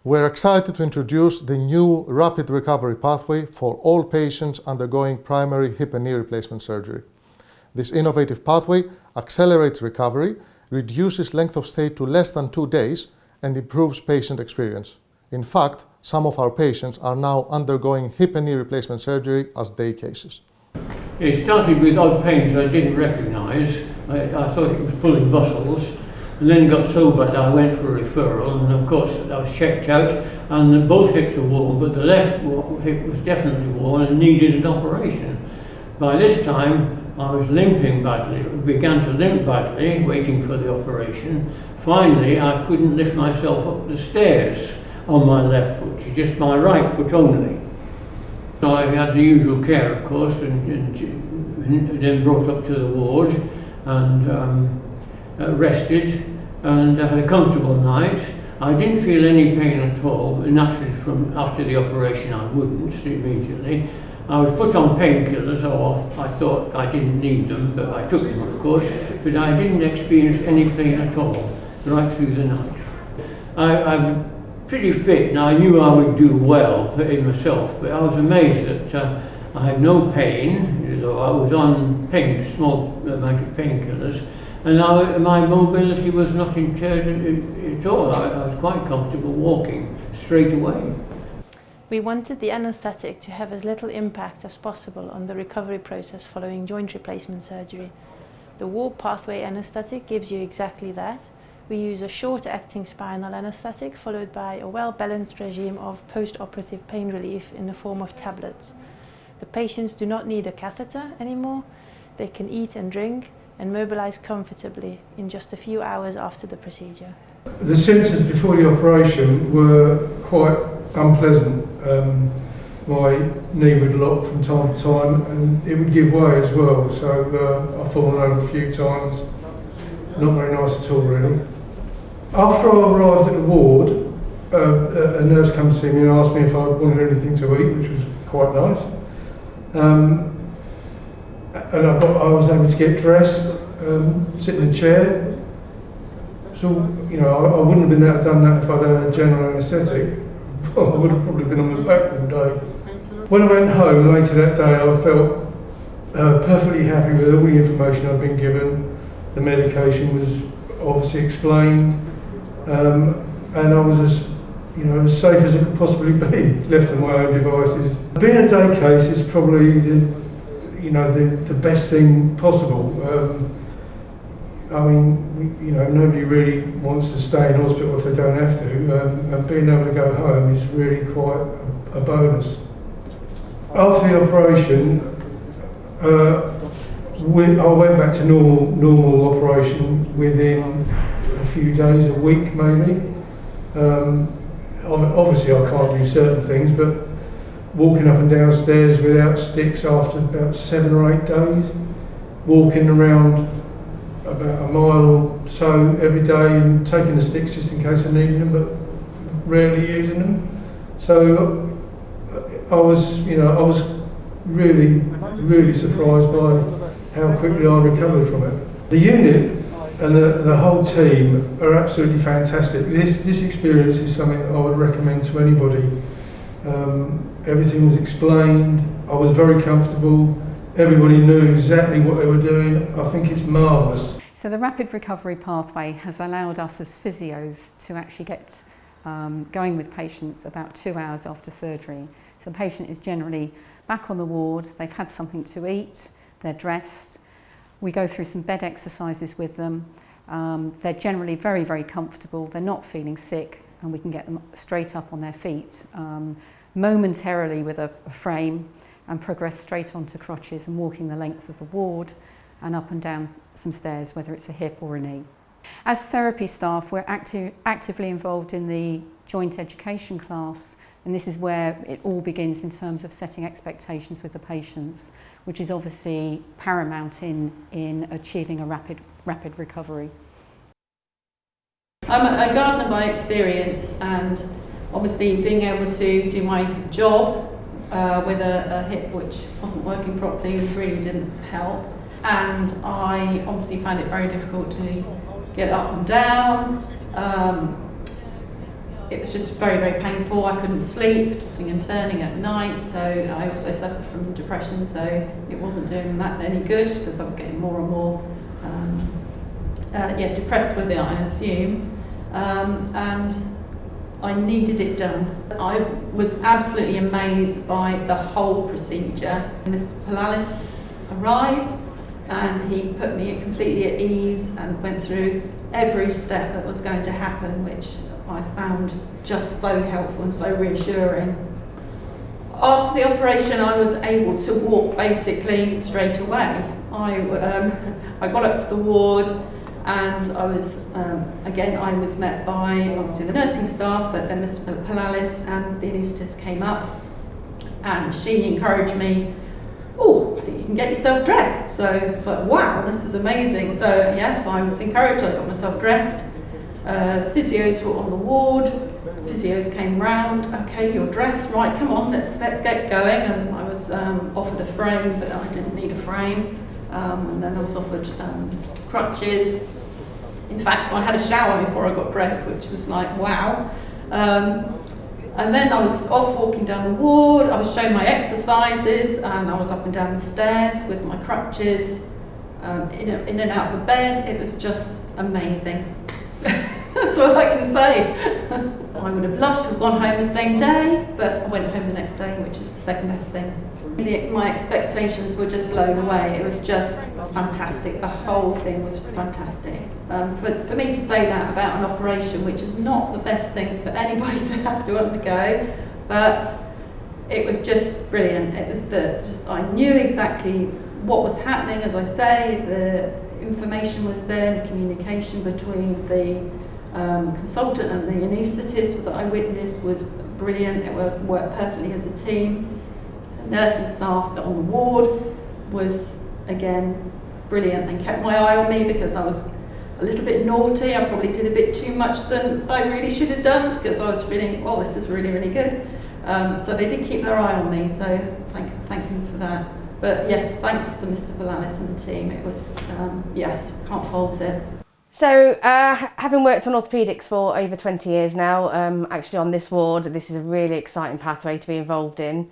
We're excited to introduce the new rapid recovery pathway for all patients undergoing primary hip and knee replacement surgery. This innovative pathway accelerates recovery, reduces length of stay to less than 2 days, and improves patient experience. In fact, some of our patients are now undergoing hip and knee replacement surgery as day cases. It started with odd pains I didn't recognise. I thought it was pulling muscles, and then it got so bad I went for a referral, and of course I was checked out, and both hips were worn, but the left hip was definitely worn and needed an operation. By this time I was limping badly, began to limp badly, waiting for the operation. Finally I couldn't lift myself up the stairs on my left foot, just my right foot only. So I had the usual care, of course, and then brought up to the ward and rested, and I had a comfortable night. I didn't feel any pain at all. Naturally, from after the operation I wouldn't immediately. I was put on painkillers, or I thought I didn't need them, but I took them of course, but I didn't experience any pain at all, right through the night. I'm pretty fit, and I knew I would do well in myself, but I was amazed that I had no pain, though I was on small amount of painkillers, and my mobility was not impaired at all. I was quite comfortable walking straight away. We wanted the anaesthetic to have as little impact as possible on the recovery process following joint replacement surgery. The warp pathway anaesthetic gives you exactly that. We use a short-acting spinal anaesthetic followed by a well-balanced regime of post-operative pain relief in the form of tablets. The patients do not need a catheter anymore. They can eat and drink and mobilize comfortably in just a few hours after the procedure. The symptoms before the operation were quite unpleasant. My knee would lock from time to time and it would give way as well, so I've fallen over a few times. Not very nice at all really. After I arrived at the ward, a nurse came to see me and asked me if I wanted anything to eat, which was quite nice. And I was able to get dressed, sit in a chair. So, I wouldn't have been able to done that if I'd had a general anaesthetic. I would have probably been on my back all day. When I went home later that day, I felt perfectly happy with all the information I'd been given. The medication was obviously explained, and I was as safe as I could possibly be, left to my own devices. Being a day case is probably the best thing possible. Nobody really wants to stay in hospital if they don't have to, and being able to go home is really quite a bonus. After the operation, I went back to normal operation within a few days, a week maybe. Obviously I can't do certain things, but walking up and down stairs without sticks after about 7 or 8 days, walking around about a mile or so every day and taking the sticks just in case I needed them, but rarely using them. So I was really surprised by how quickly I recovered from it. The unit and the whole team are absolutely fantastic. This experience is something I would recommend to anybody. Everything was explained, I was very comfortable, everybody knew exactly what they were doing. I think it's marvellous. So the rapid recovery pathway has allowed us as physios to actually get going with patients about 2 hours after surgery. So the patient is generally back on the ward, they've had something to eat, they're dressed. We go through some bed exercises with them. They're generally very, very comfortable. They're not feeling sick, and we can get them straight up on their feet momentarily with a frame and progress straight onto crutches and walking the length of the ward and up and down some stairs, whether it's a hip or a knee. As therapy staff, we're actively involved in the joint education class, and this is where it all begins in terms of setting expectations with the patients, which is obviously paramount in achieving a rapid recovery. I'm a gardener by experience, and obviously being able to do my job with a hip which wasn't working properly really didn't help, and I obviously found it very difficult to get up and down. it was just very, very painful. I couldn't sleep, tossing and turning at night. So I also suffered from depression, so it wasn't doing that any good because I was getting more and more depressed with it, I assume. And I needed it done. I was absolutely amazed by the whole procedure. Mr. Pollalis arrived and he put me completely at ease and went through every step that was going to happen, which I found just so helpful and so reassuring. After the operation, I was able to walk basically straight away. I got up to the ward, and I was I was met by obviously the nursing staff, but then Mr. Pollalis and the anaesthetist came up, and she encouraged me. Oh, I think you can get yourself dressed. So it's like, wow, this is amazing. So yes, I was encouraged. I got myself dressed. The physios were on the ward. The physios came round. Okay, you're dressed. Right, come on, let's get going. And I was offered a frame, but I didn't need a frame. And then I was offered crutches. In fact, I had a shower before I got dressed, which was like, wow. And then I was off walking down the ward. I was showing my exercises, and I was up and down the stairs with my crutches, in and out of the bed. It was just amazing. That's all I can say. I would have loved to have gone home the same day, but I went home the next day, which is the second best thing. My expectations were just blown away. It was just fantastic. The whole thing was fantastic. For me to say that about an operation, which is not the best thing for anybody to have to undergo, but it was just brilliant. It was I knew exactly what was happening, as I say. The information was there, the communication between the consultant and the anaesthetist that I witnessed was brilliant. It worked perfectly as a team. Nursing staff on the ward was, again, brilliant. They kept my eye on me because I was a little bit naughty. I probably did a bit too much than I really should have done because I was feeling, oh, this is really, really good. So they did keep their eye on me, so thank them for that. But yes, thanks to Mr. Pollalis and the team, it was, yes, can't fault it. So, having worked on orthopaedics for over 20 years now, actually on this ward, this is a really exciting pathway to be involved in.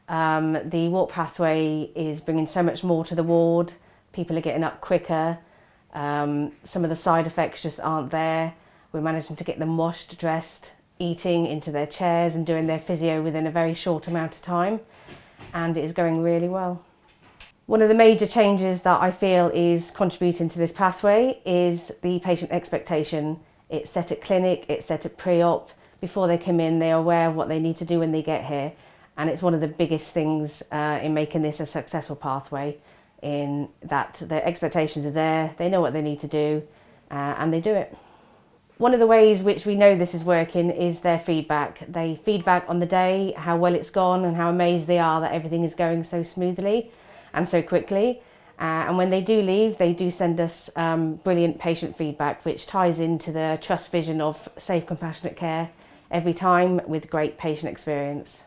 The walk pathway is bringing so much more to the ward. People are getting up quicker. Some of the side effects just aren't there. We're managing to get them washed, dressed, eating into their chairs and doing their physio within a very short amount of time. And it is going really well. One of the major changes that I feel is contributing to this pathway is the patient expectation. It's set at clinic, it's set at pre-op. Before they come in, they're aware of what they need to do when they get here. And it's one of the biggest things in making this a successful pathway, in that the expectations are there, they know what they need to do, and they do it. One of the ways which we know this is working is their feedback. They feedback on the day, how well it's gone and how amazed they are that everything is going so smoothly and so quickly. And when they do leave, they do send us brilliant patient feedback, which ties into the trust vision of safe, compassionate care every time with great patient experience.